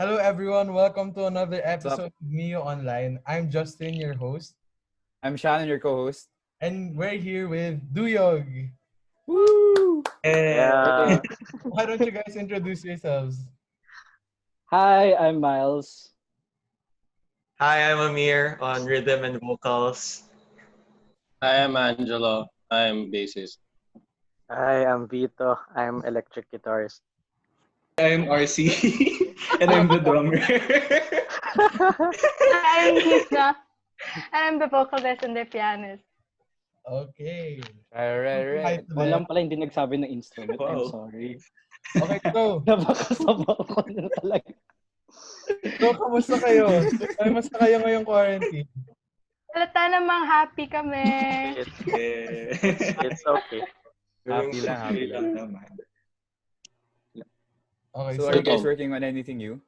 Hello, everyone. Welcome to another What's up? episode of MIOnline. I'm Justin, your host, I'm Shannon, your co-host. and we're here with Duyog. Woo! Yeah. Why don't you guys introduce yourselves? Hi, I'm Miles. Hi, I'm Amir on rhythm and vocals. I am Angelo. I'm bassist. Hi, I'm Vito. I'm electric guitarist. I'm RC and I'm the drummer. I'm Hina, and I'm the vocalist and the pianist. Okay. Alright. Hi to them. Walang pala hindi nagsabi ng instrument. I'm Wow. sorry. Okay, so, Napakasama ko na talaga. kamusta kayo? Kamusta kayo ngayong quarantine? Halata namang happy kami. It's okay. Happy lang. naman. Okay, So so, are you guys working on anything new?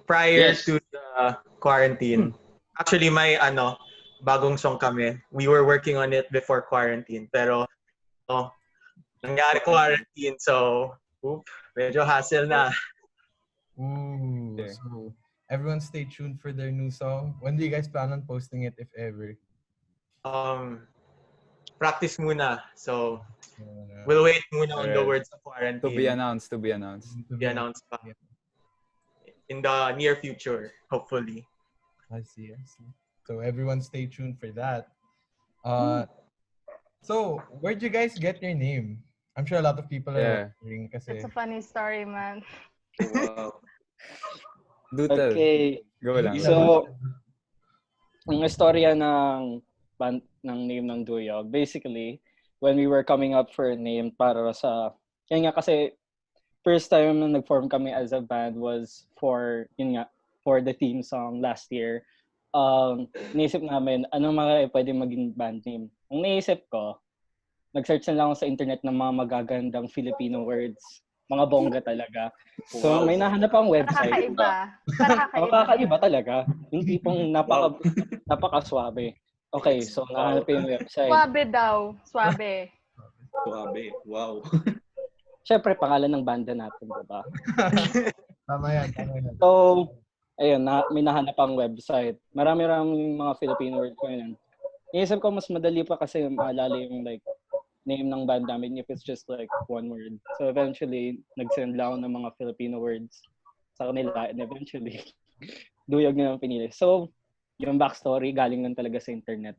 Prior Yes. to the quarantine, actually may bagong song kami. We were working on it before quarantine, pero nangyari quarantine, so medyo hassle na. ooh, Okay. so everyone stay tuned for their new song. When do you guys plan on posting it, if ever? Practice muna. So we'll wait muna on the Alright. words of quarantine. To be announced. To Be announced pa. In the near future, hopefully. I see. So everyone stay tuned for that. So where'd you guys get your name? I'm sure a lot of people Yeah. are wondering kasi. It's a funny story, man. Wow. Do tell. Okay. Go lang. So, ang istorya ng name ng Duyog, basically, when we were coming up for a name para sa, yun nga kasi, first time na nag-form kami as a band was for the theme song last year. Naisip namin, anong mga pwede maging band name? Ang naisip ko, nag-search na lang ako sa internet ng mga magagandang Filipino words. Mga bongga talaga. So, may nahanap akong website. Kakaiba talaga. Yung tipong napaka-swabe. Okay, so nahanap yung website. Swabe daw. Swabe. Suabe. Wow. Siyempre, pangalan ng banda natin, diba? Tama yan. So, ayun, may nahanap ang website. Marami-raming mga Filipino words ko yun. Iisip ko mas madali pa kasi maalala yung name ng band namin if it's just one word. So eventually, nag-send lang ako ng mga Filipino words sa kanila and eventually, Duyog na lang pinili. So, yung backstory galing lang talaga sa internet.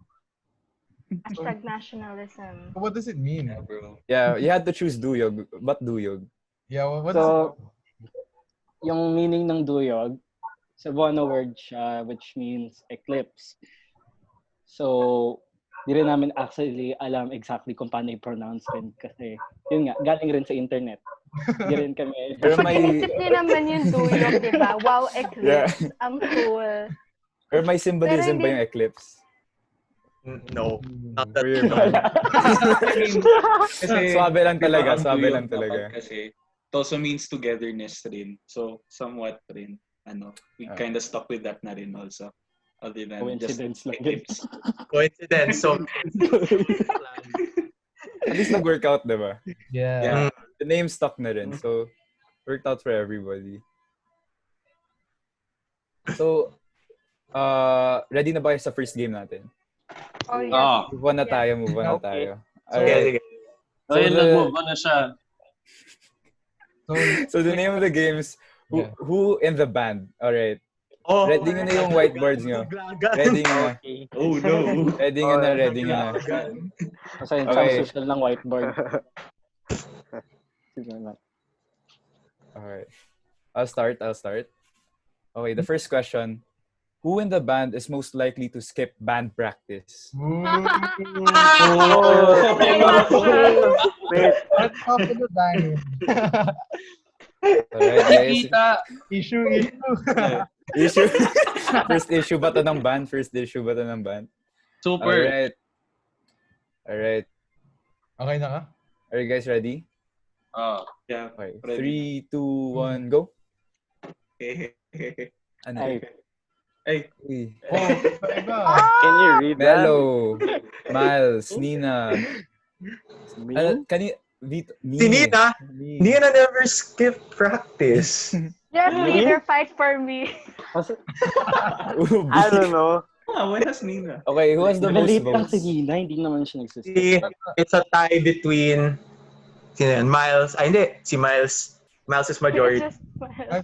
Hashtag nationalism. What does it mean? Yeah, bro. Yeah, you had to choose Duyog. But Duyog? Yeah, what So, yung meaning ng Duyog, Cebuano word siya which means eclipse. So, di rin namin actually alam exactly kung paano i-pronounce rin kasi yun nga, galing rin sa internet. Di rin kami. Pero may, Inisip niyo naman yung Duyog, di ba? Wow, eclipse. Ang cool. pero may symbolism Pero ba hindi- yung eclipse? No, not that. For your No. band? Kasi, Swabe lang talaga, diba, ang swabe Duyog lang talaga. dapat Kasi, it also means togetherness rin. So, somewhat rin. We kind of stuck with that na rin also. Other than Coincidence just lang yun. eclipse. Coincidence. So, At least nag-workout, diba? Yeah. The name stuck na rin. So, worked out for everybody. So, ready na ba kayo sa first game natin? Oh, yes. Move on na tayo. Okay. sige. Ayun, the- nag-move on na siya. So the name of the games, who in the band? Alright. Oh, Ready nyo na yung whiteboards nyo. Ready nyo na. Okay. Oh, no. Ready nyo na, ready nyo na. Kasi yung Okay. social ng whiteboard. Sige nga. Alright. I'll start. Okay, the first question. Who in the band is most likely to skip band practice? Wait, Let's talk to the band. Alright, guys. Kita. Issue. Issue. First issue ba to ng band? Super. Alright. Okay na ka? Are you guys ready? Yeah. Okay. Ready. 3, 2, 1, go. Ano? Ay. Uy. Oh, iba. can you read that? Mello, Miles, Nina. Me? Si Nina, Nina never skip practice. Just Peter, fight for me. I don't know. When has Nina? Okay, who has the most Late lang votes? si Nina, hindi naman siya nagsiskip. It's a tie between Miles. Ay, hindi. Si Miles. Miles is majority. Just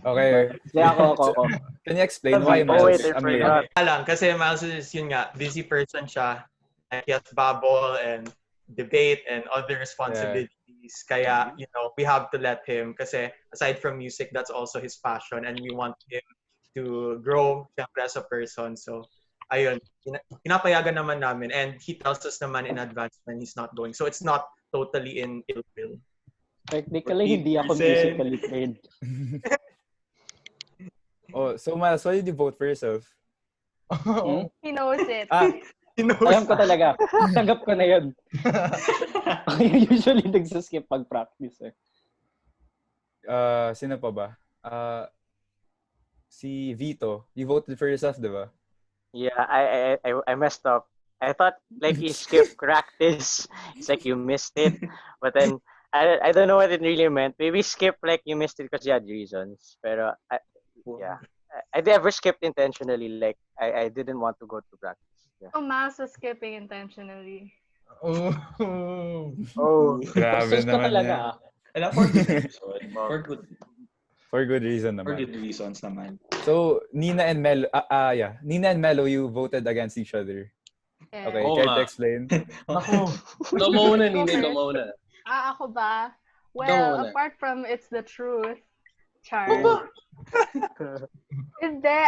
Okay. Kaya ako. Can you explain why Oh, Miles? wait, I I mean, forgot. Lang, kasi Miles is, yun nga, busy person siya. Like, he has bubble and debate and other responsibilities. Kaya, we have to let him. Kasi aside from music, that's also his passion. And we want him to grow syempre as a person. So, ayun. Pinapayagan naman namin. And he tells us naman in advance when he's not going. So, it's not totally in ill will. Technically, hindi ako musically trained. Oh, so Miles, why did you vote for yourself? he knows it. Alam ko talaga. Tanggap ko na yun. Usually, nagsaskip pag-practice eh. Sino pa ba? Si Vito. You voted for yourself, di ba? Yeah, I messed up. I thought like you skipped practice. It's like you missed it. But then I don't know what it really meant. Maybe skip like you missed it because you had reasons. Pero I never skipped intentionally. Like I didn't want to go to practice. Yeah. Oh, Miles was skipping intentionally. Oh. Grabe Bastos ka naman talaga. yan. For good reason. For good reason For naman. good reasons naman. So, Nina and Melo, you voted against each other. Yeah. Okay, Oo care nga. to explain? Naku. Ikaw mauna, Nina. Ikaw mauna. Ako ba? Ikaw Well, muna. apart from it's the truth, Char. Hindi,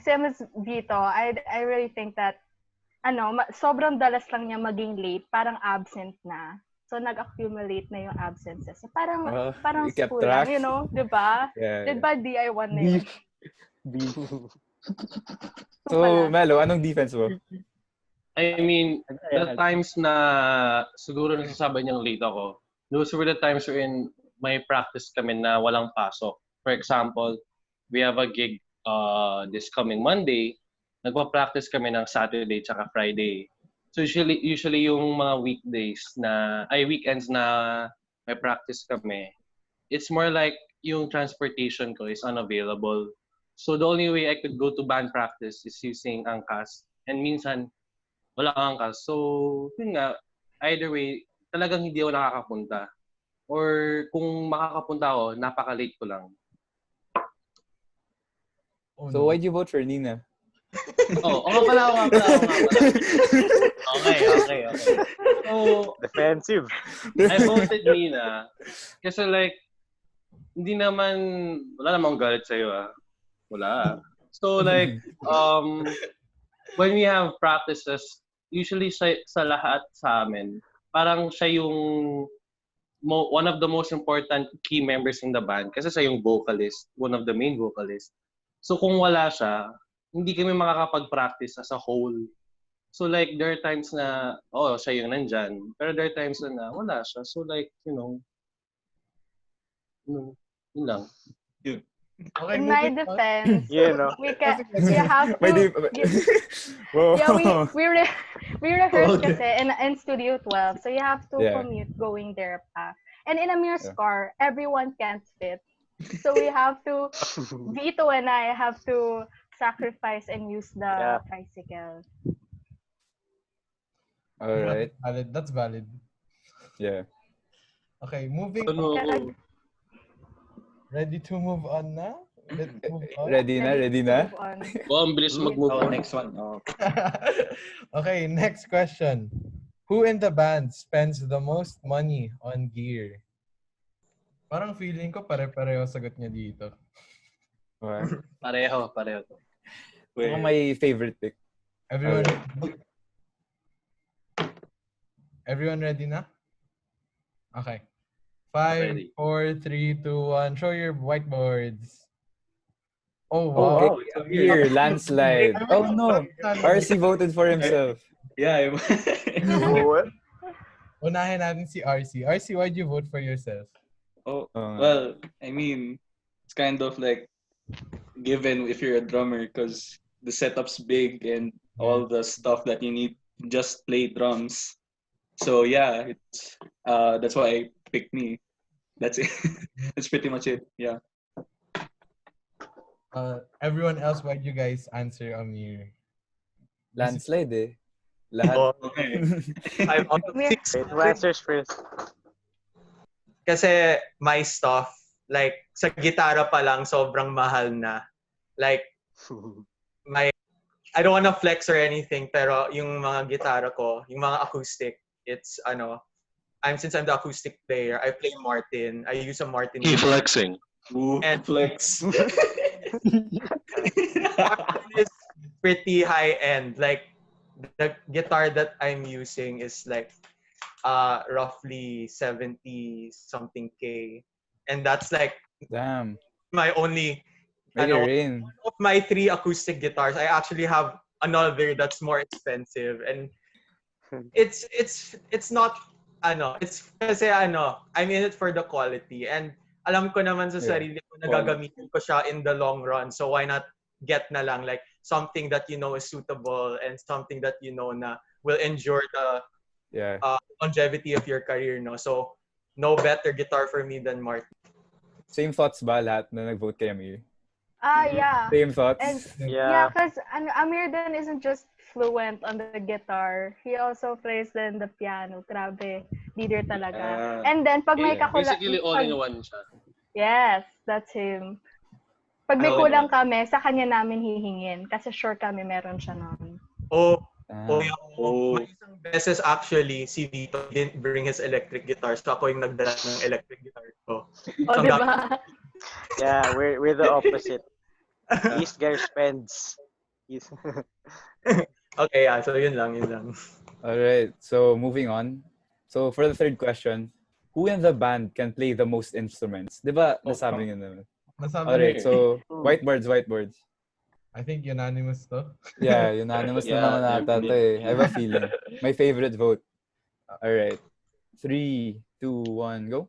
same as Vito, I really think that, sobrang dalas lang niya maging late, parang absent na. So, nag-accumulate na yung absences. So, parang you kept school track? lang, di ba? Yeah. Di ba DI1 na yun? So, Melo, anong defense mo? I mean, the times na siguro nasasabay niyang late ako, those were the times wherein may practice kami na walang pasok. For example, we have a gig this coming Monday, nagpa-practice kami ng Saturday tsaka Friday. So usually yung mga weekends na may practice kami, it's more like yung transportation ko is unavailable. So the only way I could go to band practice is using angkas. And minsan, wala kang angkas. So, yun nga, either way, talagang hindi ako nakakapunta. Or kung makakapunta ako, napaka-late ko lang. So, why'd you vote for Nina? Oo nga pala. Okay. So, Defensive. I voted Nina kasi like, wala namang galit sa'yo Wala. So like, when we have practices, usually sa lahat sa amin, parang siya yung one of the most important key members in the band kasi siya yung vocalist, one of the main vocalists. So kung wala siya, hindi kami makakapag-practice as a whole. So like, there are times na, siya yung nandyan. Pero there are times na wala siya. So like, yun lang. Okay, In my moving on. defense, You know. we have to. Whoa. Yeah, we rehearsed kasi in Studio 12, so you have to commute going there pa. And in a Mirror's car, everyone can't fit. So we have to, Vito and I have to sacrifice and use the tricycle. All right. Valid. That's valid. Yeah. Okay, moving on. Ready to move on na? Ready na? Ang bilis mag-move on. Next one. Okay, next question. Who in the band spends the most money on gear? Parang feeling ko pare-pareho sagot niya dito. Okay. Pareho. Ako may favorite pick. Everyone ready na? Okay. 5, 4, 3, 2, 1. Show your whiteboards. Oh, wow. Okay. Here, landslide. Oh, no. RC voted for himself. Yeah. Unahin natin si RC. RC, why'd you vote for yourself? Well, I mean, it's kind of like given if you're a drummer because the setup's big and all the stuff that you need to just play drums. So yeah, it's that's why I picked me. That's it. That's pretty much it. Yeah. Everyone else, why'd you guys answer Amir? Landslide eh. Lahat. Oh, Okay. 5 out of Amir. 6. Wait, who answers first? Kasi my stuff, like, sa gitara pa lang, sobrang mahal na. Like, my, I don't wanna flex or anything, pero yung mga gitara ko, yung mga acoustic, it's, since I'm the acoustic player, I play Martin. I use a Martin. He flexing. Ooh, And flex. Martin is pretty high end. Like, the guitar that I'm using is like roughly 70 something K. And that's like Damn. my only Make it rain. of my 3 acoustic guitars. I actually have another that's more expensive, and it's not it's kasi I'm in it for the quality, and alam ko naman sa sarili ko na gagamitin ko siya in the long run. So why not get na lang like something that you know is suitable and something that you know na will endure the longevity of your career, no? So no better guitar for me than Martin. Same thoughts ba lahat na nag-vote kay Amir? Yeah. Same thoughts? And Yeah. because Amir then isn't just fluent on the guitar. He also plays then the piano. Grabe. Leader talaga. And then, pag may Basically, all-in-one siya. Yes, that's him. Pag may kulang kami, sa kanya namin hihingin. Kasi sure kami meron siya noon. May isang beses actually, si Vito didn't bring his electric guitar. So ako yung nagdala ng electric guitar ko. Oh, diba? Yeah, we're the opposite. East guy spends. Okay, yeah. So yun lang. All right. So moving on. So for the third question, who in the band can play the most instruments? Diba nasabi niyo naman? All right. So whiteboards. I think unanimous to. Yeah, unanimous na naman ata to eh. I have a feeling. My favorite vote. All right. 3, 2, 1, go.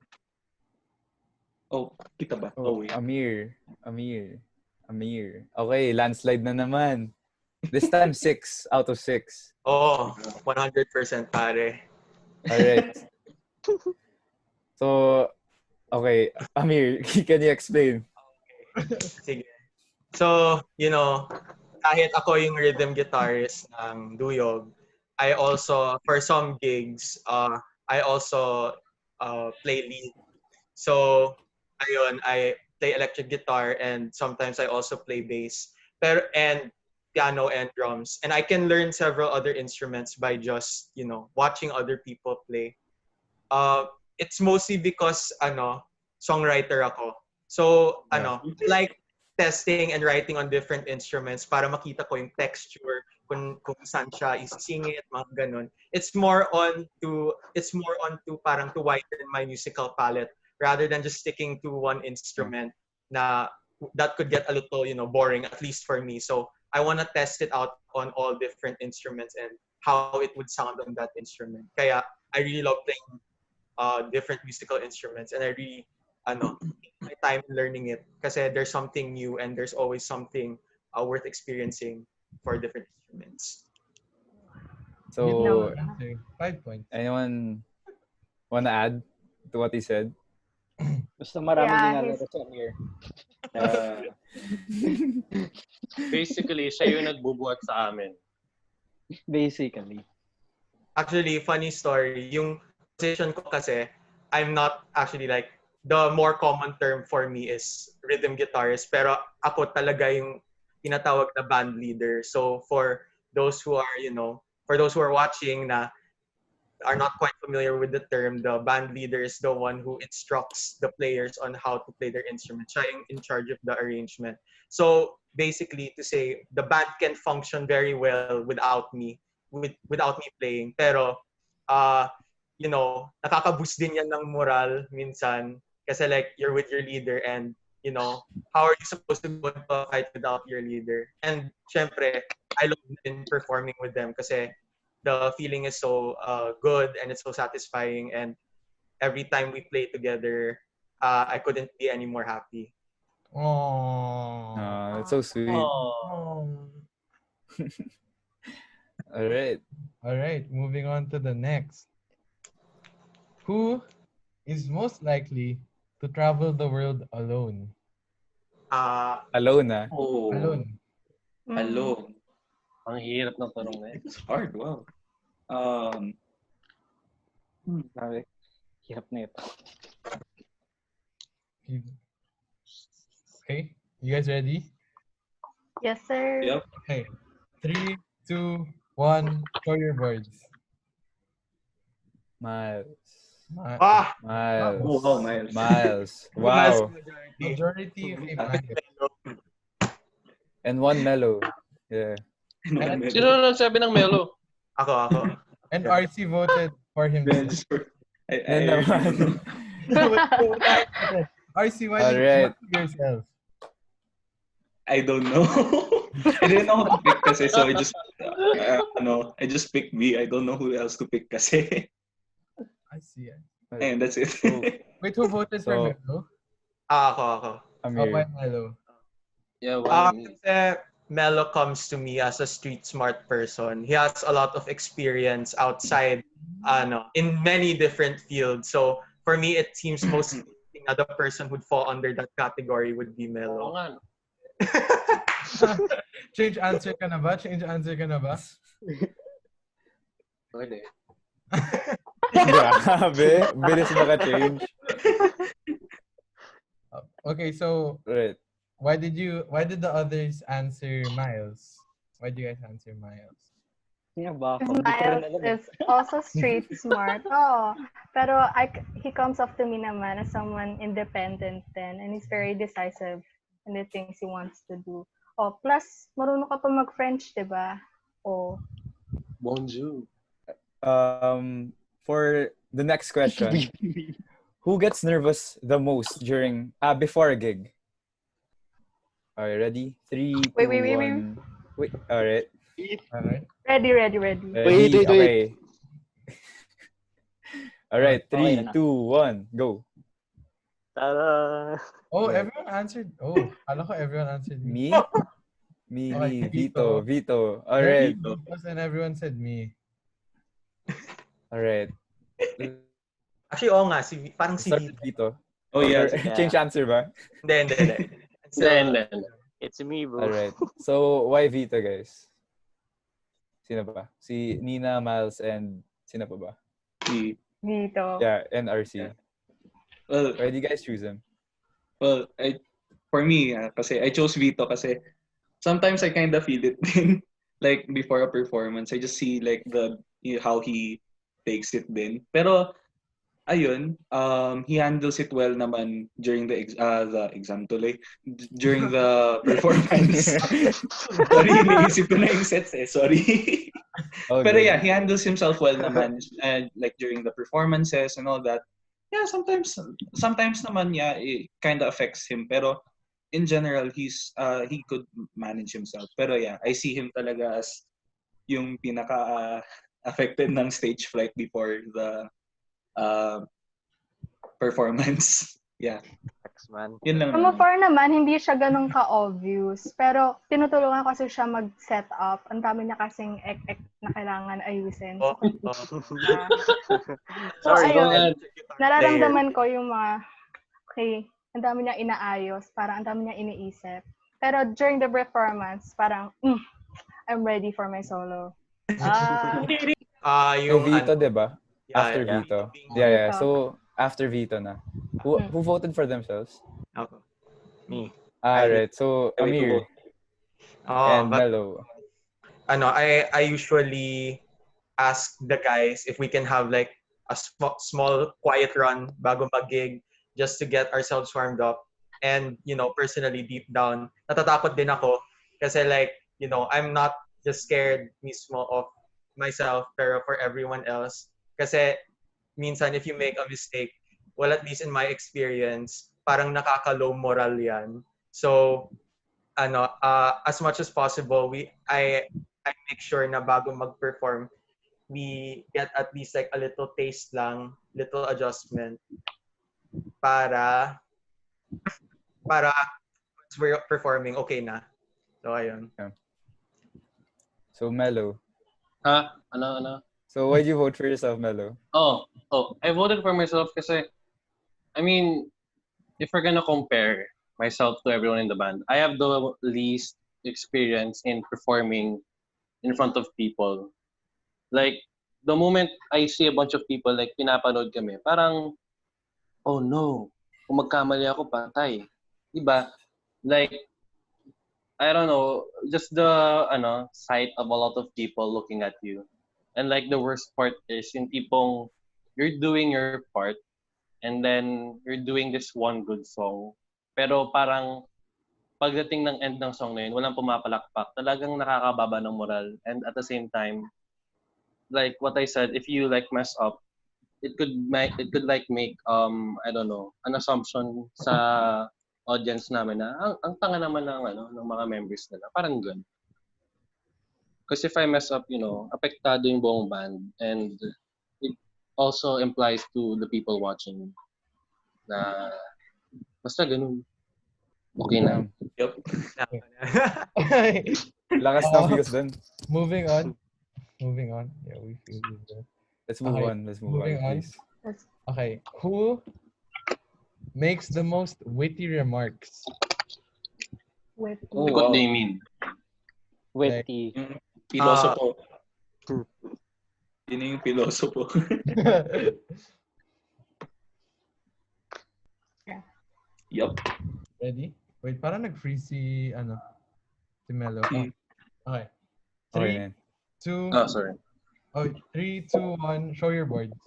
Oh, kita ba? Oh, Amir. Okay, landslide na naman. This time 6 out of 6. Oh, 100% pare. All right. So, okay, Amir, can you explain? Sige. So, kahit ako yung rhythm guitarist ng Duyog, I also, for some gigs, I also play lead. So, ayun, I play electric guitar and sometimes I also play bass. And piano and drums. And I can learn several other instruments by just, watching other people play. It's mostly because, songwriter ako. So, like testing and writing on different instruments para makita ko yung texture, kung saan siya isisingit, mga ganun. It's more on to parang to widen my musical palette rather than just sticking to one instrument na that could get a little, boring, at least for me. So I want to test it out on all different instruments and how it would sound on that instrument. Kaya I really love playing different musical instruments, and I really my time learning it kasi there's something new and there's always something worth experiencing for different instruments. So, 5 points. Anyone want to add to what he said? Basta maraming dinala ko sa Amir. Basically, siya yung nagbubuhat sa amin. Basically. Actually, funny story. Yung position ko kasi, I'm not actually like, the more common term for me is rhythm guitarist. Pero ako talaga yung tinatawag na band leader. So for those who are watching na are not quite familiar with the term, the band leader is the one who instructs the players on how to play their instrument. Siya yung in charge of the arrangement. So basically, to say the band can function very well without me playing. Pero nakaka-boost din yan ng moral minsan kasi like you're with your leader and how are you supposed to go into a fight without your leader? And syempre, I love in performing with them kasi the feeling is so good and it's so satisfying, and every time we play together, I couldn't be any more happy. Oh, that's so sweet. All right, moving on to the next. Who is most likely to travel the world alone? Alone na. Oh, Alone. alone. Ang hirap ng tanong na yun. It's hard. Wow. Grabe. Hirap na ito. Okay, you guys ready? Yes, sir. Yep. Okay. 3, 2, 1. Show your boards. Miles. Ah! Miles. Oh, wow, Miles. Miles. Miles Wow. Majority of Miles. And one mellow. Yeah. Sino na nagsabi ng Melo? Ako. And RC voted for himself. Yan naman. RC, why did you Alright. vote for yourself? I don't know. I didn't know who to pick kasi, so I just picked B. I don't know who else to pick kasi. I see. And that's it. Wait, who voted for Melo? Ako. Oh, why Melo? Yeah, why me? Kasi Melo comes to me as a street smart person. He has a lot of experience outside, in many different fields. So for me, it seems most another person who'd fall under that category would be Oo Melo. nga. Change answer ka na ba? Pwede. Grabe. Bilis maka-change. Okay, so Right. why did the others answer Miles? Why did you guys answer Miles? Yeah, baka. Because Miles is also street smart. Oh, pero he comes off to me naman as someone independent then, and he's very decisive in the things he wants to do. Oh, plus, marunong ka pa mag-French, diba? Oh. Bonjour. For the next question, who gets nervous the most before a gig? Alright, ready? 3, 2, Wait. 1. Wait. Alright. Ready. Wait. Okay. Alright, 3, 2, 1, go. Ta-da! Oh, everyone answered. Oh, alam ko everyone answered me. Me, Okay, Vito. Alright. And everyone said me. Alright. Actually, oo nga. Parang si Start Vito. with Vito. Oh, yeah. Change answer ba? Hindi. Then. It's me, bro. Alright. So, why Vito, guys? Sino ba? Si Nina, Miles, and sino pa ba? Dito. Yeah, and RC. Yeah. Well, Why do you guys choose him? well, for me, kasi I chose Vito kasi sometimes I kind of feel it din. Like before a performance, I just see like how he takes it din. Pero ayun, he handles it well naman during the exam tuloy. During the performance. Sorry, naisip ko na yung sets eh. Sorry. Pero yeah, he handles himself well naman, and like during the performances and all that. Yeah, sometimes naman, yeah, it kind of affects him. Pero in general, he could manage himself. Pero yeah, I see him talaga as yung pinaka affected ng stage fright before the performance. Yeah. Thanks, man. Yun lang. From afar naman, hindi siya ganun ka-obvious. Pero tinutulungan kasi siya mag-set up. Ang dami niya kasing ek-ek na kailangan ayusin. So ayun, nararamdaman ko yung mga, okay, ang dami niya inaayos, parang ang dami niya iniisip. Pero during the performance, parang, I'm ready for my solo. Yung Vito, diba? After yeah. Vito. Yeah. So, after Vito na. Who voted for themselves? Ako. Me. Alright, so Amir and but, Melo. I usually ask the guys if we can have like a small quiet run bago mag-gig just to get ourselves warmed up. And, personally, deep down, natatakot din ako kasi like, I'm not just scared mismo of myself pero for everyone else. Kasi minsan if you make a mistake, well, at least in my experience, parang nakaka-low moral yan. So, as much as possible, I make sure na bago mag-perform, we get at least like a little taste lang, little adjustment para once we're performing, okay na. So, ayun. Yeah. So, Melo. Ano? So, why'd you vote for yourself, Melo? I voted for myself kasi, I mean, if we're gonna compare myself to everyone in the band, I have the least experience in performing in front of people. Like, the moment I see a bunch of people, like, pinapanood kami, parang, oh no, kung magkamali ako, patay. Diba? Like, I don't know, just the sight of a lot of people looking at you. And like the worst part is yung tipong you're doing your part and then you're doing this one good song. Pero parang pagdating ng end ng song na yun, walang pumapalakpak. Talagang nakakababa ng moral. And at the same time, like what I said, if you like mess up, it could make I don't know, an assumption sa audience namin na ang tanga naman ng mga members nila. Parang gano'n. Because if I mess up, apektado yung buong band and it also implies to the people watching na basta ganun. Okay na. Yep. Lakas ng views dun. Moving on. Yeah, we feel you. Let's move on, please. Okay, who makes the most witty remarks? Witty. Like what do you mean? Witty. Pilosopo. Yun yung pilosopo. Yup. Ready? Wait, parang nag-freeze si Melo. Okay. Okay, 3, 2, Sorry. 3, 2, 1, show your boards.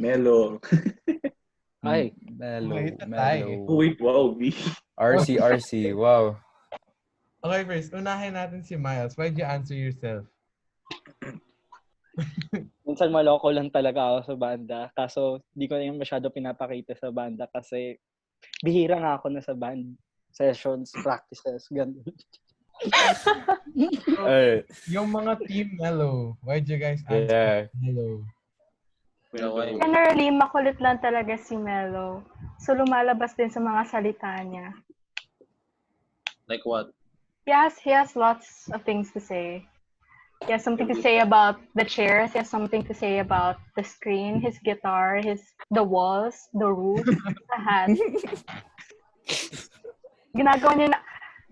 Melo. Ay. Melo. Oh, wait, wow, B. RC, wow. Okay, first, unahin natin si Miles. Why'd you answer yourself? Minsan maloko lang talaga ako sa banda. Kaso, di ko na yung masyado pinapakita sa banda kasi bihira nga ako na sa band sessions, practices, ganun. Yung mga team Melo, why'd you guys answer Melo? Generally, makulit lang talaga si Melo. So, lumalabas din sa mga salita niya. Like what? Yes, he has lots of things to say. He has something to say about the chairs. He has something to say about the screen, his guitar, the walls, the roof, lahat. Ginagawa niya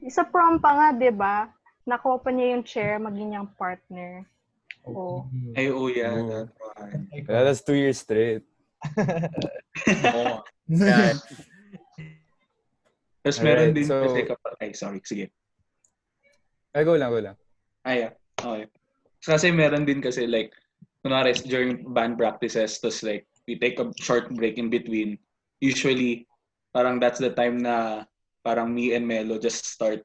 sa prom pa nga, di ba? Nakuha pa niya yung chair, maging niyang partner. Oh. Ay, yeah. That one. That's 2 years straight. Yeah. Tapos meron din so, kasi kapag... Ay, sorry. Sige. Ay, go lang. Ay, yeah. Okay. Kasi meron din kasi like, kunwari during band practices, tapos like, we take a short break in between. Usually, parang that's the time na parang me and Melo just start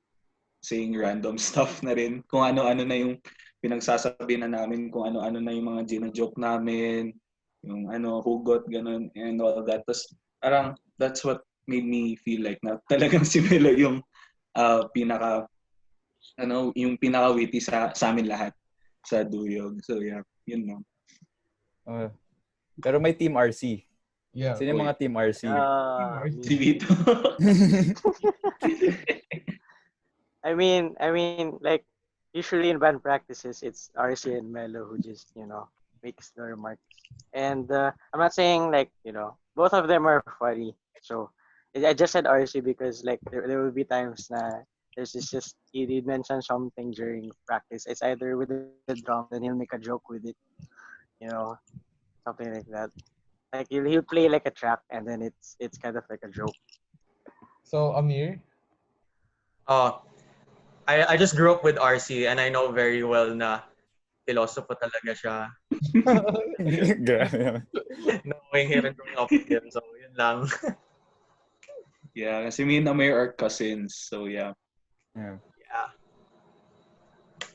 saying random stuff na rin. Kung ano-ano na yung pinagsasabi na namin, kung ano-ano na yung mga gina-joke namin, yung hugot, ganun, and all that. Tapos parang that's what made me feel like na talagang si Melo yung yung pinaka-witty sa amin lahat sa Duyog. So yeah, yun lang. Pero may Team RC. Yeah. Sino yung mga Team RC? Si Vito. I mean, like, usually in band practices, it's RC and Melo who just, makes the remarks. And I'm not saying, like, both of them are funny. So, I just said RC because, like, there will be times na there's just, he mention something during practice. It's either with the drum, then he'll make a joke with it. Something like that. Like, he'll play, like, a track, and then it's kind of like a joke. So, Amir? I just grew up with RC and I know very well na philosopher talaga siya. Knowing him and growing up with him. So, yun lang. Yeah, kasi me and Amir are cousins. So, yeah.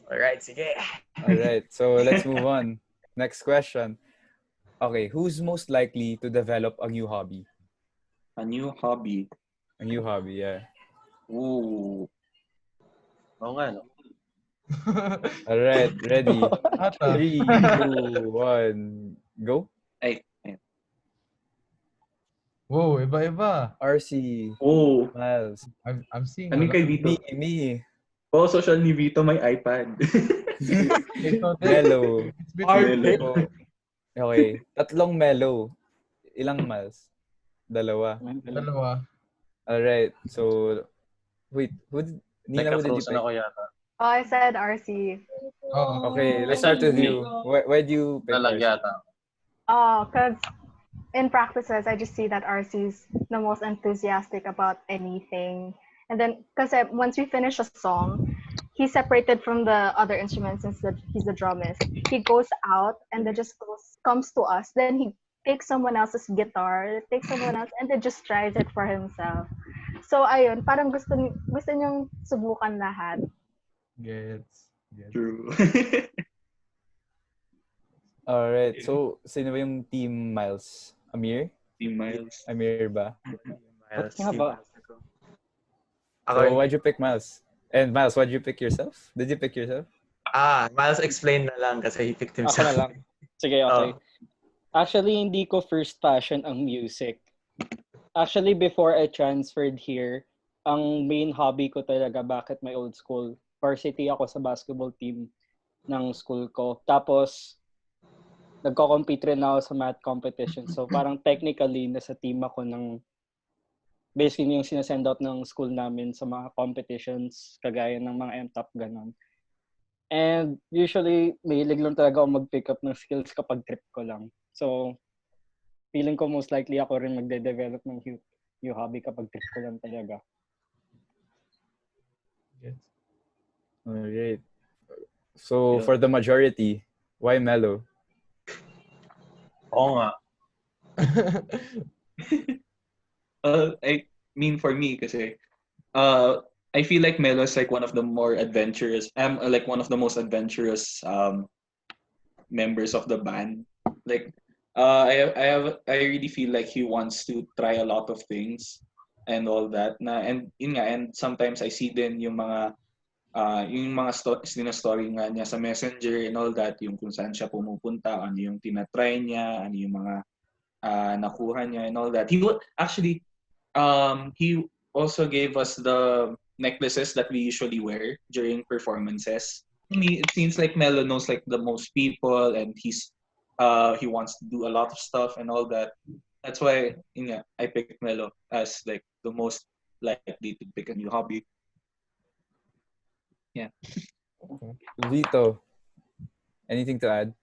Alright, sige. Alright, so let's move on. Next question. Okay, who's most likely to develop a new hobby? A new hobby? A new hobby, yeah. Ooh. Oo nga, no? Alright, ready. 3, 2, 1, go? Ay. Whoa, iba-iba. RC. Oh. Miles. I'm seeing Ano kay Vito? Me. Oh, social ni Vito may iPad. Melo. It's between Okay. Tatlong mellow. Ilang miles? Dalawa. Dalawa. Alright. So, wait. Nina, who did you Nagka-frozen pick? ako yata. Oh, I said RC. Okay, let's I start said with me. you. Why do you pick Talag RC? yata. Oh, because in practices, I just see that RC's the most enthusiastic about anything. And then, because once we finish a song, he's separated from the other instruments since he's the drummist. He goes out and then just comes to us. Then he takes someone else's guitar, takes someone else, and then just tries it for himself. So, ayun, parang gusto niyang subukan lahat. Gets. True. Alright. So, sino ba yung team Miles? Amir? Team Miles. Amir ba? Miles. Nga ba? So, why'd you pick Miles? And Miles, why'd you pick yourself? Did you pick yourself? Miles explain na lang kasi he picked Ako himself. na lang. Sige, okay. Actually, hindi ko first passion ang music. Actually, before I transferred here, ang main hobby ko talaga bakit my old school, varsity ako sa basketball team ng school ko. Tapos, nagko-compete rin ako sa math competition. So, parang technically, nasa team ako ng basically yung sinasend out ng school namin sa mga competitions, kagaya ng mga MTOP, ganon. And usually, mahilig lang talaga ako mag-pick up ng skills kapag trip ko lang. So, feeling ko most likely ako rin magde-develop ng new hobby kapag trip ko lang talaga. Yes. Alright. So, for the majority, why mellow? Oo nga. I mean, for me, kasi, I feel like Melo is like one of the more adventurous. Like one of the most adventurous members of the band. Like, I really feel like he wants to try a lot of things and all that. And sometimes I see din yung mga story nga niya sa Messenger and all that, yung kung saan siya pumupunta, ano yung tinatry niya, ano yung mga nakuha niya and all that. He also gave us the necklaces that we usually wear during performances. It seems like Melo knows like the most people, and he wants to do a lot of stuff and all that. That's why I picked Melo as like the most likely to pick a new hobby. Yeah. Vito, anything to add?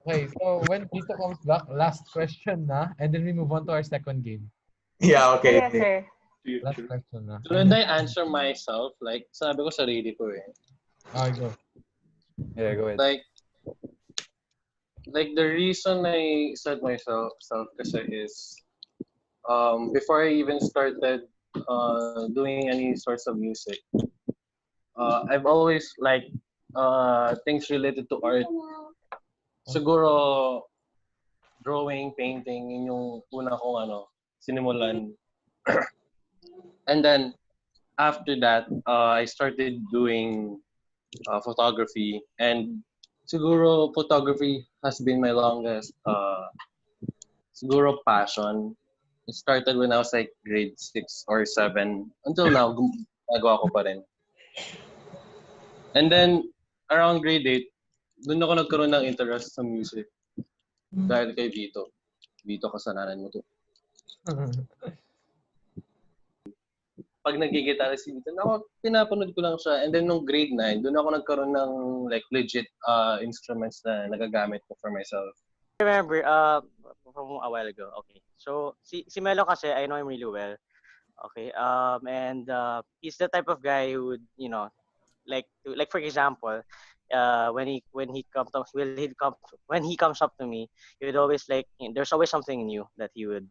Okay, so when Vito comes back, last question na, and then we move on to our second game. Yeah, okay. Yes, sir. Last question na. Should I answer myself? Like, sabi ko sarili ko eh. Okay, go. Yeah, go ahead. Like the reason I said myself kasi is before I even started doing any sorts of music, I've always liked things related to art. Siguro drawing, painting, yun yung una kong sinimulan. And then after that, I started doing photography, and siguro photography has been my longest siguro passion. It started when I was like grade 6 or 7. Until now, ginagawa ko pa rin. And then around grade 8, doon ako nagkaroon ng interest sa music. Dahil kay Vito. Vito, kasalanan mo to. Pag nagigitara si Vito, pinapanood ko lang siya. And then nung grade 9, doon ako nagkaroon ng like legit instruments na nagagamit ko for myself. I remember from a while ago. Okay. So si Melo kasi I know him really well. Okay. And he's the type of guy who would, like for example, when he comes up to me, he would always there's always something new that he would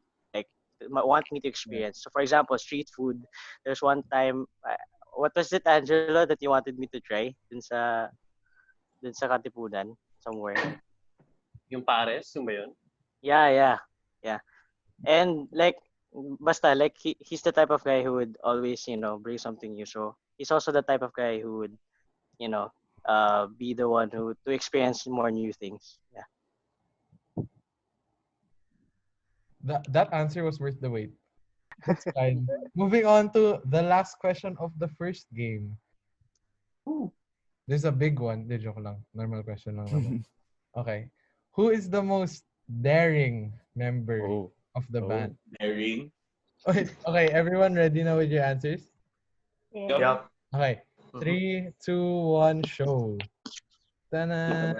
want me to experience. So for example, street food. There's one time, what was it, Angelo, that you wanted me to try dun sa Katipunan somewhere? Yung pares, yung ba yun? Yeah. And basta he's the type of guy who would always bring something new. So he's also the type of guy who would be the one to experience more new things. Yeah. That answer was worth the wait. That's fine. Moving on to the last question of the first game. Ooh. There's a big one. Joke lang. Normal question lang naman. Okay. Who is the most daring member of the band? Daring. Okay, everyone ready now with your answers? Yeah. Yep. Okay. 3, 2, 1, show. Tanan!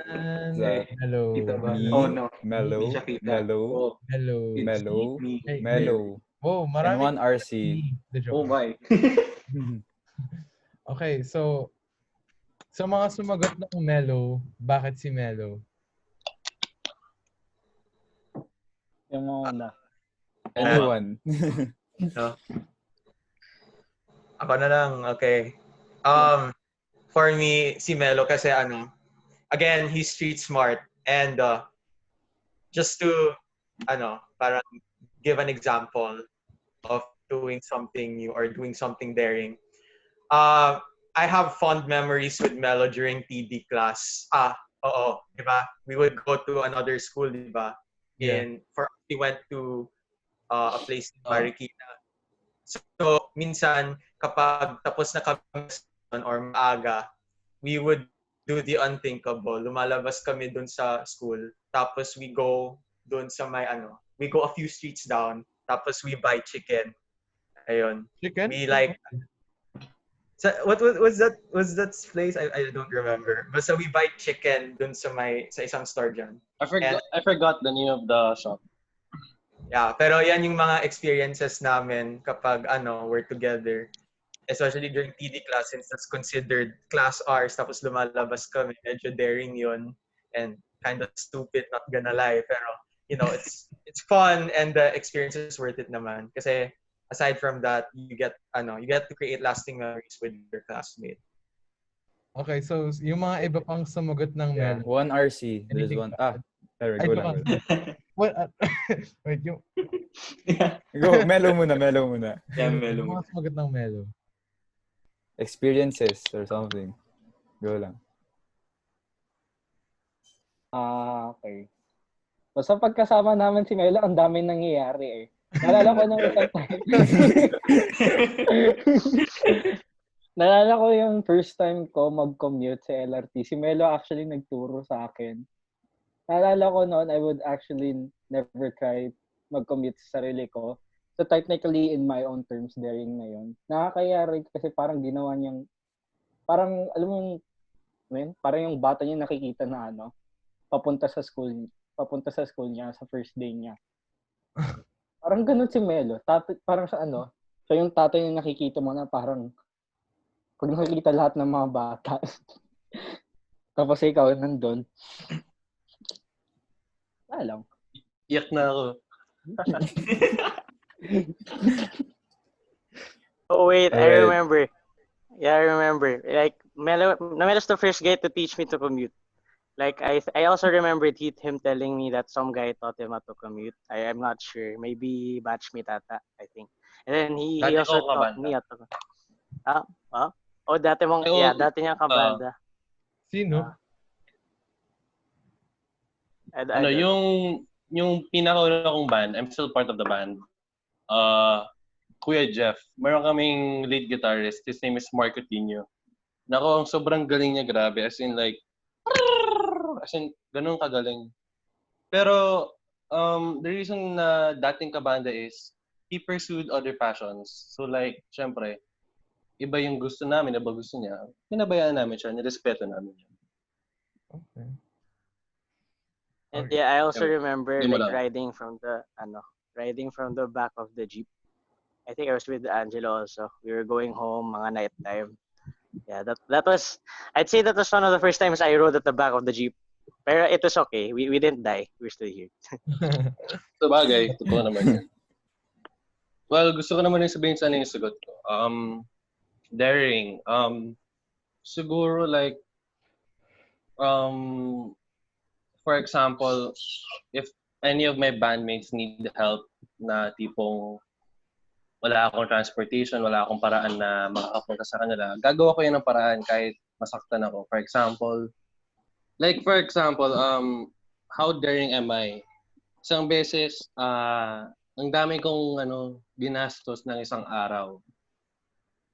Hello. Me, Oh no. Mellow, Hindi siya kita. Mellow, Oh, Hello. it's Mellow, me. Hey, Mellow, oh, and marami. one RC. The Oh joke. my. Okay, so sa mga sumagot ng Mellow, bakit si Mellow? Yung mga una. Anyone. No? Ako na lang, okay. For me, si Melo kasi again, he's street smart and just to parang give an example of doing something new or doing something daring. I have fond memories with Melo during TD class. Oo, di ba? We would go to another school, di ba? We went to a place in Marikina. So, minsan, kapag tapos na kami or maaga, we would do the unthinkable. Lumalabas kami dun sa school. Tapos we go dun sa we go a few streets down. Tapos we buy chicken. Ayun. Chicken? We like, what was that? Was that place? I don't remember. Basta we buy chicken dun sa isang store dyan. I forgot the name of the shop. Yeah, pero yan yung mga experiences namin kapag we're together. Especially during TD class, since that's considered class hours, tapos lumalabas kami, medyo daring yun, and kind of stupid, not gonna lie, pero, it's fun, and the experience is worth it naman. Kasi, aside from that, you get to create lasting memories with your classmate. Okay, so yung mga iba pang sumagot ng Melo. One RC. There's one. Sorry, go lang. What? Wait, yung... Go, Melo muna. Yeah, Melo. Yung mga sumagot ng Melo. Experiences or something. Go lang. Okay. Basta pagkasama namin si Melo, ang daming nangyayari eh. Naalala ko nung isang time. Naalala ko yung first time ko mag-commute sa LRT. Si Melo actually nagturo sa akin. Naalala ko noon, I would actually never try mag-commute sa sarili ko. So technically, in my own terms, daring na yun. Nakakayari kasi parang ginawa niyang, parang, alam mo parang yung bata niya nakikita na papunta sa school niya, sa first day niya. Parang ganun si Melo. Parang sa so yung tatay niya nakikita mo na parang, pag nakikita lahat ng mga bata, tapos ikaw nandun, alam. Iyak na ako. Oh wait, I remember. Yeah, I remember. Like Melo's the first guy to teach me to commute. Like I also remembered him telling me that some guy taught him how to commute. I'm not sure. Maybe batchmate ata, I think. And then he also taught me how to. Oh, dati niyang kabanda. Sino? Yung pinakauna kong band, I'm still part of the band. Kuya Jeff, meron kaming lead guitarist. His name is Marco Tino. Nako, ang sobrang galing niya, grabe. As in, ganun kagaling. Pero, the reason na dating kabanda is, he pursued other passions. So syempre, iba yung gusto namin, iba gusto niya. Pinabayaan namin siya, nirespeto namin siya. Okay. And yeah, I also remember riding from the back of the jeep. I think I was with Angelo also. We were going home, mga night time. Yeah, that was. I'd say that was one of the first times I rode at the back of the jeep. Pero it was okay. We didn't die. We're still here. Sabagay, totoo naman yun. Well, gusto ko naman yung sabihin sa yung sagot ko. Daring. Siguro for example, if any of my bandmates need help na tipong wala akong transportation, wala akong paraan na makakapunta sa kanila, gagawa ko yun ng paraan kahit masaktan ako. For example, how daring am I? Isang beses, ang dami kong ginastos ng isang araw.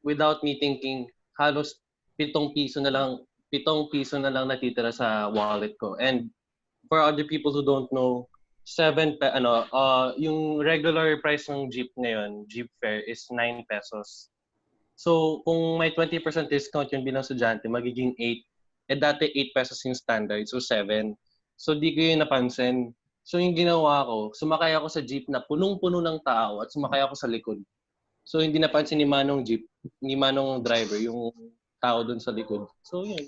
Without me thinking, halos 7 piso na lang natitira sa wallet ko. And for other people who don't know, yung regular price ng jeep ngayon, jeep fare is 9 pesos. So, kung may 20% discount yung bilang estudyante, magiging 8. Dati 8 pesos yung standard, so 7. So, di ko yun napansin. So, yung ginawa ko, sumakay ako sa jeep na punong-puno ng tao at sumakay ako sa likod. So, hindi napansin ni Manong driver, yung tao dun sa likod. So, yun.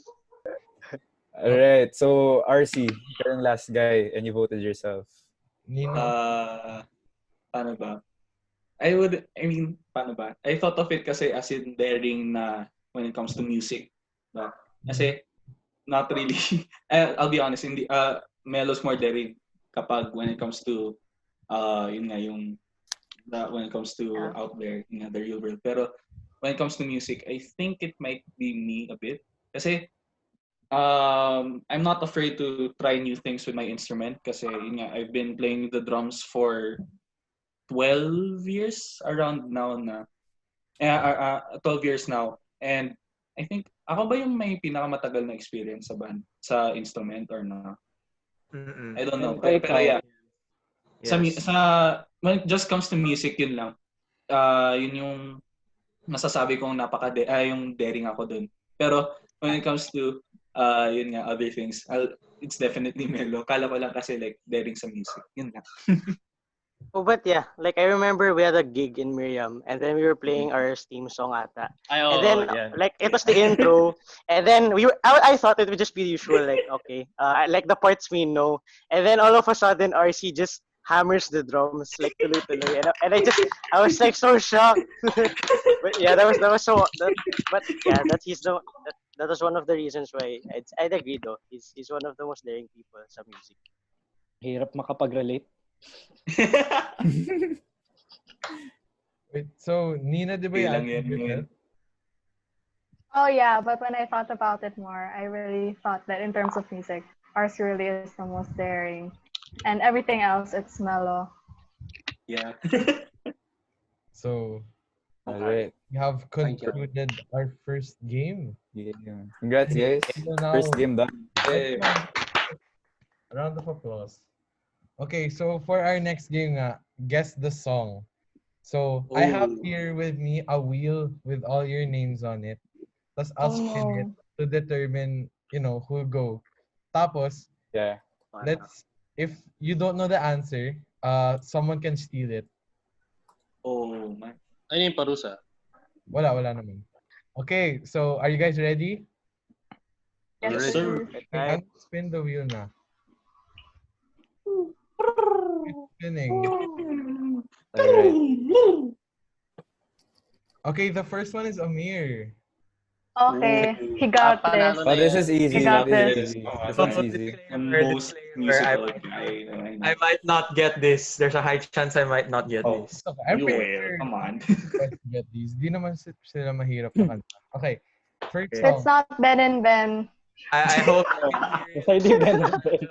Alright, so RC, you're yung last guy and you voted yourself. Paano ba? Paano ba? I thought of it kasi as in daring na when it comes to music. No? Kasi, not really. I'll be honest, Melo's more daring kapag when it comes to, when it comes to out there in the real world. Pero when it comes to music, I think it might be me a bit. Kasi, I'm not afraid to try new things with my instrument kasi I've been playing the drums for 12 years around now 12 years now, and I think ako ba yung may pinakamatagal na experience sa band sa instrument or na I don't know pero yeah yes. When it just comes to music yun lang yun yung masasabi kong yung daring ako dun, pero when it comes to other things, it's definitely Melo. Kala ko lang kasi like daring sa music. Yun lang. But yeah, like I remember we had a gig in Miriam and then we were playing our theme song ata. And then like it was the intro and then I thought it would just be usual like okay, like the parts we know. And then all of a sudden RC just hammers the drums like tuloy-tuloy. And I was like so shocked. But yeah, that was so but yeah, that was one of the reasons why I'd agree though. He's one of the most daring people sa music. Hirap makapag-relate. Wait, so Nina, di ba yan? Oh yeah, but when I thought about it more, I really thought that in terms of music, ours really is the most daring. And everything else, it's mellow. Yeah. So, alright. We have concluded our first game. Yeah. Congrats, guys. First game done. Hey. Round of applause. Okay, so for our next game, guess the song. So, I have here with me a wheel with all your names on it. Tapos I'll spin it to determine, who'll go. Tapos, if you don't know the answer, someone can steal it. Oh, man. Ano yung parusa? Wala naman. Okay, so are you guys ready? Yes, sir. Okay, spin the wheel na. It's spinning. Okay, the first one is Amir. Okay, he got this. Oh, this is easy. He got this. This one's easy. Most musical guy. I might not get this. There's a high chance I might not get this. Okay, I'm You pretty will. sure Come on. get these. Di naman sila mahirap na kanta. Okay, first song. It's not Ben and Ben. I hope Hindi Ben and Ben.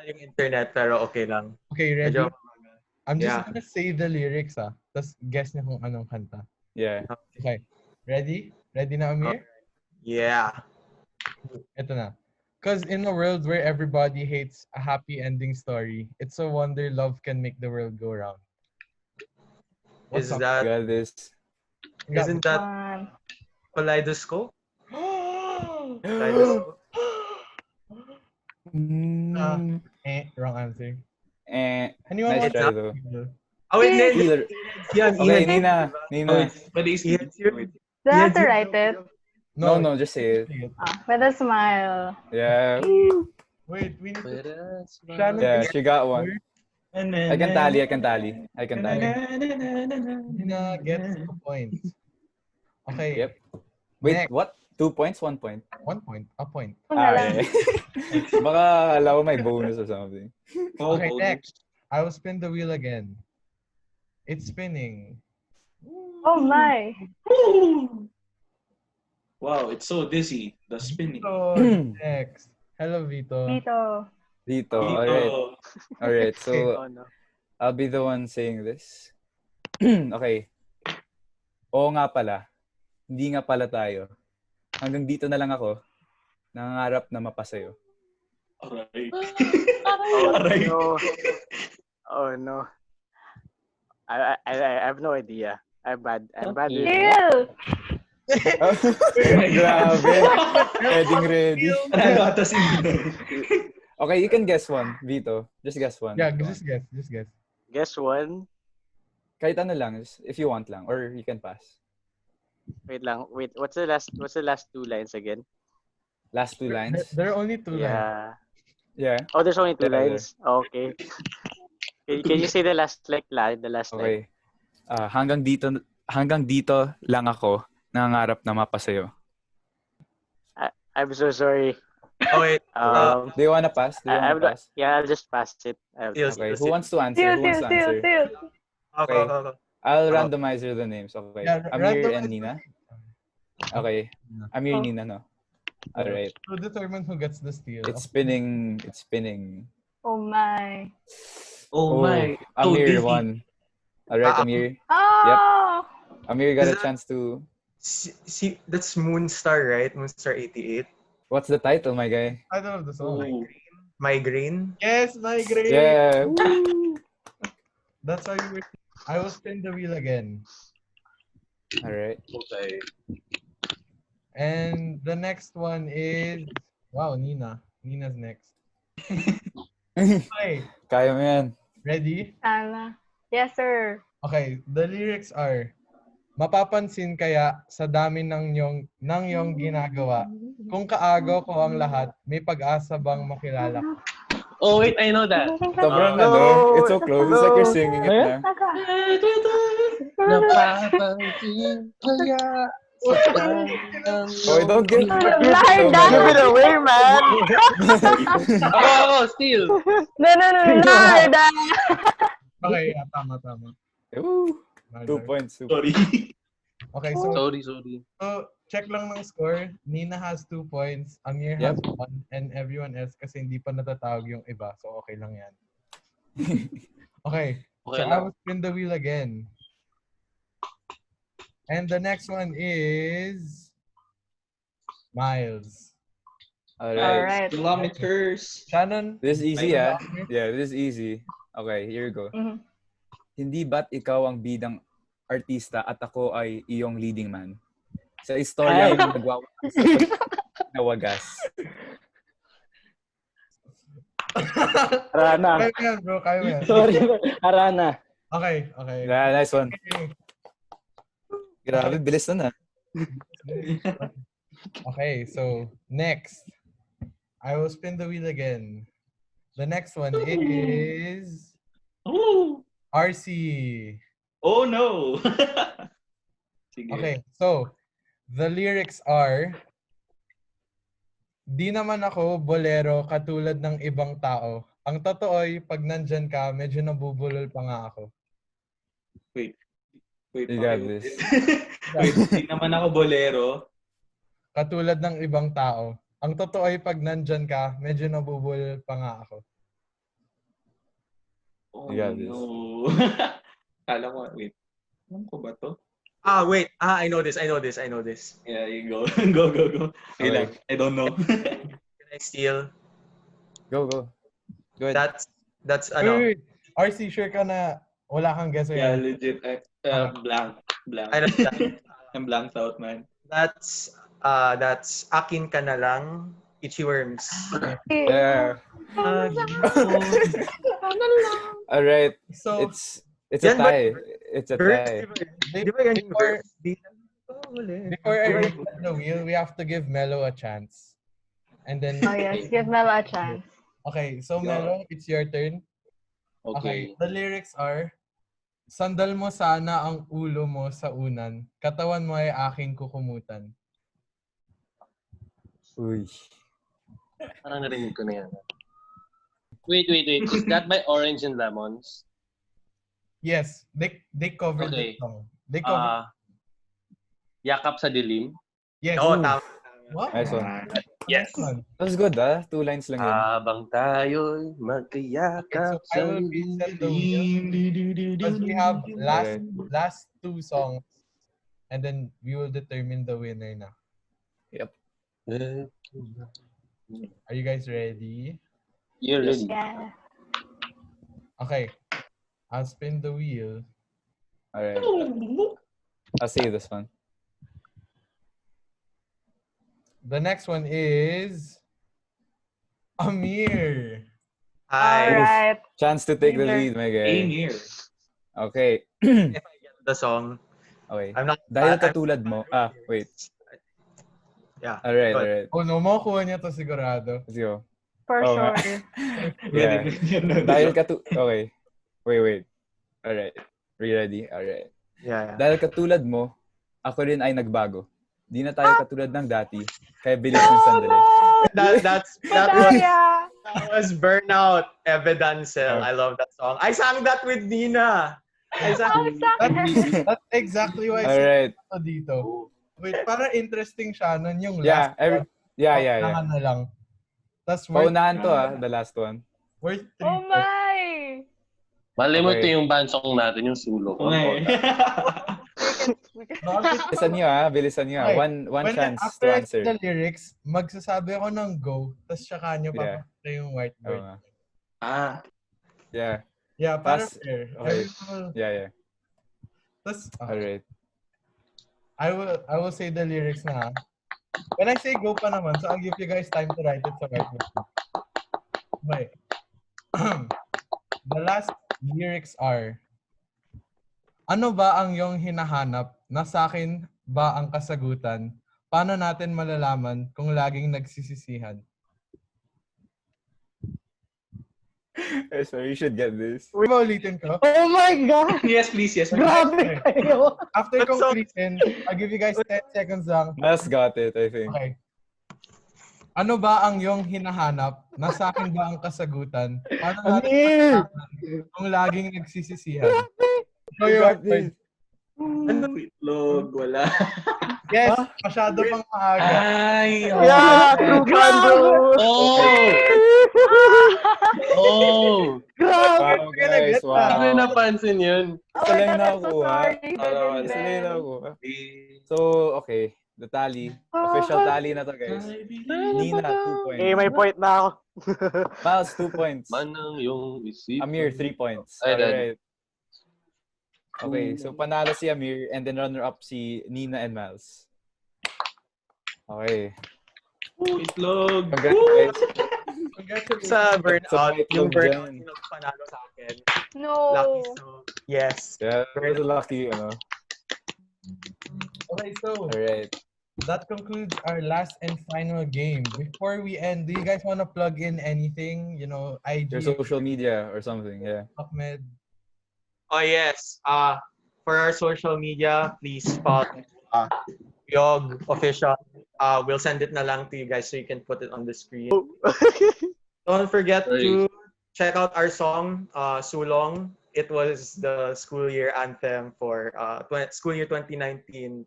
yung internet pero okay lang. Okay, ready? Medyo, I'm just gonna say the lyrics tapos guess niyo kung anong kanta. Yeah. Okay, ready? Ready na, Amir? Yeah. Ito na. Because in a world where everybody hates a happy ending story, it's a wonder love can make the world go round. Isn't that Kaleidoscope? Kaleidoscope? Wrong answer. Anyone nice try though. Oh, wait, okay, Nina. But he's Do I have to write it? No, just say it. With a smile. Yeah. Wait, we need to... Yeah, she got one. I can tally. Nina gets 2 points. Okay. Yep. Wait, next. What? 2 points? 1 point? 1 point. A point. Yeah. Baka alam mo may bonus or something. Okay, next. I will spin the wheel again. It's spinning. Oh my. Wow, it's so dizzy. The spinning. Next. Hello, Vito. Vito. Alright. So, I'll be the one saying this. Okay. Oo nga pala. Hindi nga pala tayo. Hanggang dito na lang ako. Nangangarap na mapasayo. Aray. Oh Aray. no. Oh no. I have no idea. I'm bad with Still. Grabe. Ready. Ano ata si Nina? Okay, you can guess one, Vito. Just guess one. Yeah, Go just on. guess. Just guess. Guess one. Kahit ano lang, if you want lang. Or you can pass. Wait lang. Wait, what's the last two lines again? Last two lines? There are only two lines. Yeah. Yeah. Oh, there's only two Yeah, lines. Okay. Can you say the last line? The last line. Okay. Hanggang dito lang ako nangangarap na mapasayo. I'm so sorry. Oh, wait. Do you wanna pass? Pass? Yeah, I'll just pass it. Okay. Who wants to answer? Still. Okay. I'll randomize the names. Okay. Yeah, Amir and Nina. Okay. Amir, Nina, no? Alright. To determine who gets the steal. It's spinning. Oh my. Oh my. Amir won. Alright, Amir. Oh. Amir got a chance to... See, that's Moonstar, right? Moonstar 88. What's the title, my guy? I don't know the song. Oh. Migraine. Yes, migraine. Yeah. That's how you were. I will spin the wheel again. Alright. Okay. And the next one is wow, Nina. Nina's next. Okay, Kaya mo yan. ready? Sana. Yes, sir. Okay, the lyrics are mapapansin kaya sa dami ng iyong ginagawa. Kung kaagaw ko ang lahat, may pag-asa bang makilala ko? Oh, wait, I know that. Sobrang no. it's so close. It's like you're singing it na. Napapansin kaya Oh, don't give Larda. Give it away, man. Oh, still. No. Larda. Okay, yeah, tama. Ooh, 2 points. Sorry. Okay, so Sorry. check lang ng score. Nina has 2 points, Amir has 1, and everyone else kasi hindi pa natatawag yung iba. So, okay lang yan. Okay, so I will spin the wheel again. And the next one is Miles. Alright. Kilometers. Shannon? This is easy, ah. Yeah, this is easy. Okay, here you go. Mhm. Hindi ba't ikaw ang bidang artista at ako ay iyong leading man? Sa istorya ng nagwawakas na wagas. Arana. Kaya mo yan, bro. Kaya mo yan. Sorry. Arana. Okay. Yeah, nice one. Grabe, bilis na na. Okay, so next. I will spin the wheel again. The next one is Oh. RC. Oh no. Sige. Okay, so the lyrics are di naman ako bolero katulad ng ibang tao. Ang totoo'y pag nandyan ka, medyo nabubulol pa nga ako. Wait, You got this. Wait, di naman ako bolero. Katulad ng ibang tao. Ang totoo'y pag nandyan ka, medyo nabubulol pa nga ako. Oh You got this. no. Kala ko, wait. Alam ko ba to? Wait. I know this. Yeah, you go. Go. Wait lang. I don't know. Can I steal? Go. Go ahead. That's ano. Wait. RC, sure ka na wala kang guess Yeah, yan? legit. Blank. I don't know. I'm blanked out, man. That's Akin Ka Na Lang, Itchy Worms. Yeah. Alright. So, It's a Yan ba- tie. It's a tie. Di ba yan yung verse? Before I read the wheel, we have to give Melo a chance. And then, Oh yes, give Melo a chance. okay, so Yeah. Melo, it's your turn. Okay, the lyrics are, sandal mo sana ang ulo mo sa unan, katawan mo ay aking kukumutan. Uy. Parang narinig ko na yan. Wait. Is that by Orange and Lemons? Yes, they covered Okay. the song. They covered, Yakap sa Dilim. yes. Oo, tama. What? Nice one. Yes. One. That was good, ah. 2 lines lang yun. Habang tayo'y Okay, magkayakap so I will reset the wheel because we have last 2 songs and then we will determine the winner na. Yep. Are you guys ready? You're ready. Yeah. Okay. I'll spin the wheel. All right. I'll say this one. The next one is Amir. Hi. All right. Chance to take the Winner. lead, my guy. Aim here. Okay. If I get the song. Okay. I'm not. Dahil I'm katulad mo. Wait. Yeah. Alright, go ahead. alright. Oh no, makukuha niya to sigurado. Let's go. For Oo nga. sure. Yeah. Ganyan. Dahil Okay. Wait. Alright. Ready? Alright. Yeah. Dahil katulad mo, ako rin ay nagbago. Di na tayo katulad ng dati. Kaya bilis ng sandali. That Madaya. was Burnout Evidencel. Oh. I love that song. I sang that with Dina. I sang That's exactly why I Alright. said ito dito. Wait, para interesting siya nun yung Yeah. last one. Yeah. Paunahan na lang. Tas worth, Paunahan to the last one. worth 3 Oh my! Mali mo Okay. ito yung band song natin, yung sulok. Okay. Bilisan nyo bilisan nyo Okay. One chance after to I answer. say the lyrics, magsasabi ako ng go, tas saka nyo Yeah. papakita yung whiteboard. Oo nga. Yeah. Yeah, para Tas- fair. okay. Everyone will- Yeah. Tas, Alright. I will say the lyrics na. When I say go pa naman, so I'll give you guys time to write it sa whiteboard. Okay. The last lyrics are, ano ba ang iyong hinahanap? Nasa akin ba ang kasagutan? Paano natin malalaman kung laging nagsisisihan? Sorry, you should get this. Maulitin ko. Oh my God! Yes, please. Yes, please. Grabe kayo! After But so- completion, I'll give you guys 10 seconds lang. Miles got it, I think. Okay. Ano ba ang iyong hinahanap? Nasa akin ba ang kasagutan? Paano natin malalaman kung laging nagsisisihan? Show your words. Ano? Itlog. Wala. Yes, masyado pang maaga. Ay. Yeah, true fan, bro! Oh! Grabe! Wow, guys, Ano wow. napansin yun? Oh Isa my lang God, I'm so nakuha. sorry. Isa lang nakuha. So, okay. The tally. Ah. Official tally na to, guys. Nina, 2 points. Eh, may point na ako. Miles, 2 points. Manang yung isip. Amir, 3 points. Ay, dad. Alright. Okay, so panalo si Amir and then runner-up si Nina and Miles. Okay. Itlog. Congrats, guys. sa Burnout. Sa Yung itlog Burnout dyan. yung panalo sa akin. No! Lucky so. Yes. Yeah, that was a lucky, Okay, so Alright. that concludes our last and final game. Before we end, do you guys want to plug in anything? You know, IG, Your social media or something, yeah. Ahmed. Oh yes. For our social media, please follow Duyog official. We'll send it na lang to you guys so you can put it on the screen. Don't forget to check out our song, Sulong. It was the school year anthem for school year 2019-2020.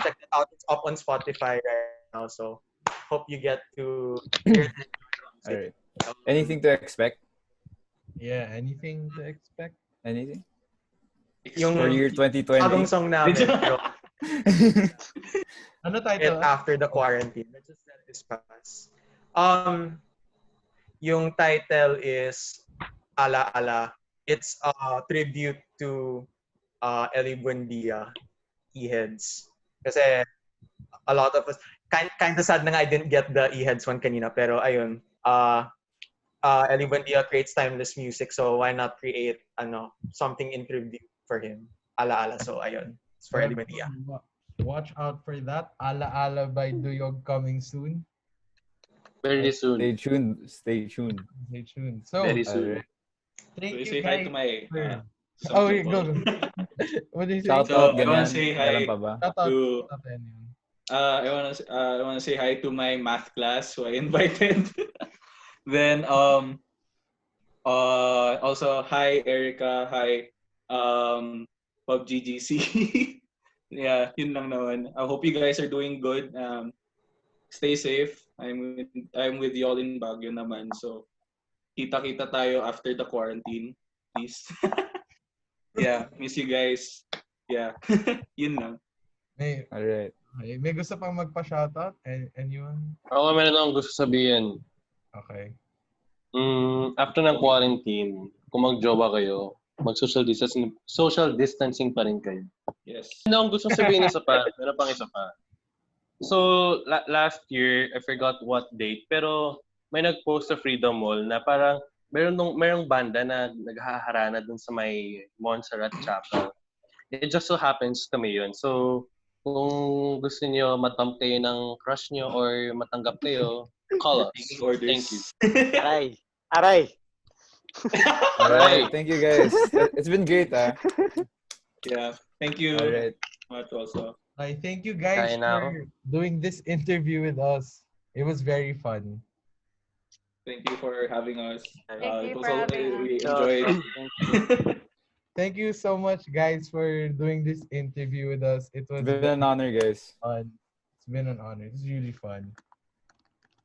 Check it out. It's up on Spotify right now. So hope you get to hear it. Alright. Anything to expect? Yeah, anything to expect? Anything? Yung For year 2020? bagong song namin. Pero Ano it title? after the quarantine. Let's just let this pass. Yung title is Ala Ala. It's a tribute to Eli Buendia, E-Heads. Kasi a lot of us, kind of sad na nga I didn't get the E-Heads one kanina, pero ayun, Eli Buendia creates timeless music, so why not create something in tribute for him? Ala Ala. So ayun, it's for Eli Buendia. Watch out for that. Ala Ala by Duyog coming soon. Very soon. Stay tuned. Stay tuned. Stay tuned. So, Very soon. Alright. thank So, you say hi guys. to my some Oh, wait, people. go. What do you say? Shout So, out, I wanna ganyan. say hi Meron pa ba? Shout out. to Shout out anyone. I wanna say hi to my math class who I invited. Then also hi Erica, hi PUBG GC. Yeah, yun lang naman. I hope you guys are doing good. Stay safe. I'm with y'all in Baguio naman. So kita-kita tayo after the quarantine, please. Yeah, miss you guys. Yeah. Yun lang. Alright. May gusto pang magpa-shoutout? Anyone? Ako meron akong gusto sabihin. Okay. After ng quarantine, kung mag-jowa kayo, social distancing pa rin kayo. Yes. Ano ang gustong sabihin isa pa? Meron pang isa pa. So, last year, I forgot what date, pero may nag-post sa Freedom Mall na parang merong banda na naghaharana dun sa may Montserrat Chapel. It just so happens kami yun. So, kung gusto niyo matamp kayo ng crush niyo or matanggap kayo, call us. Thank you. Aray! Alright, thank you guys. It's been great, Yeah, thank you. Alright. Much also. Thank you guys for doing this interview with us. It was very fun. Thank you for having us. Thank you for having us. We enjoyed. Thank you so much, guys, for doing this interview with us. It's been an honor, guys. Fun. It's been an honor. It's really fun.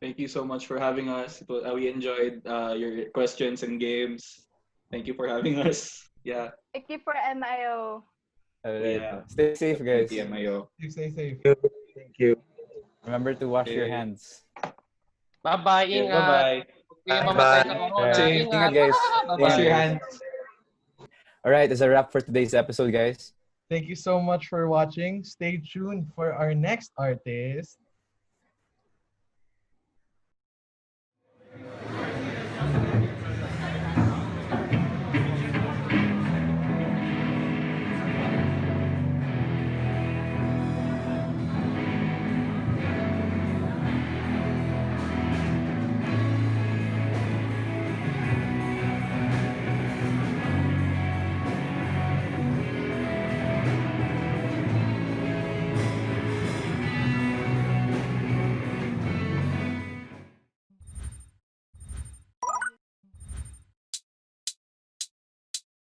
Thank you so much for having us. We enjoyed your questions and games. Thank you for having us. Yeah. Thank you for MIO. Alright. Yeah. Stay safe, guys. MIO. Stay safe. Thank you. Remember to wash your hands. Bye-bye. Yeah, Ingat. bye-bye. Okay, mamatay sa corona. Ingat, guys. Wash your hands. Alright, that's a wrap for today's episode, guys. Thank you so much for watching. Stay tuned for our next artist.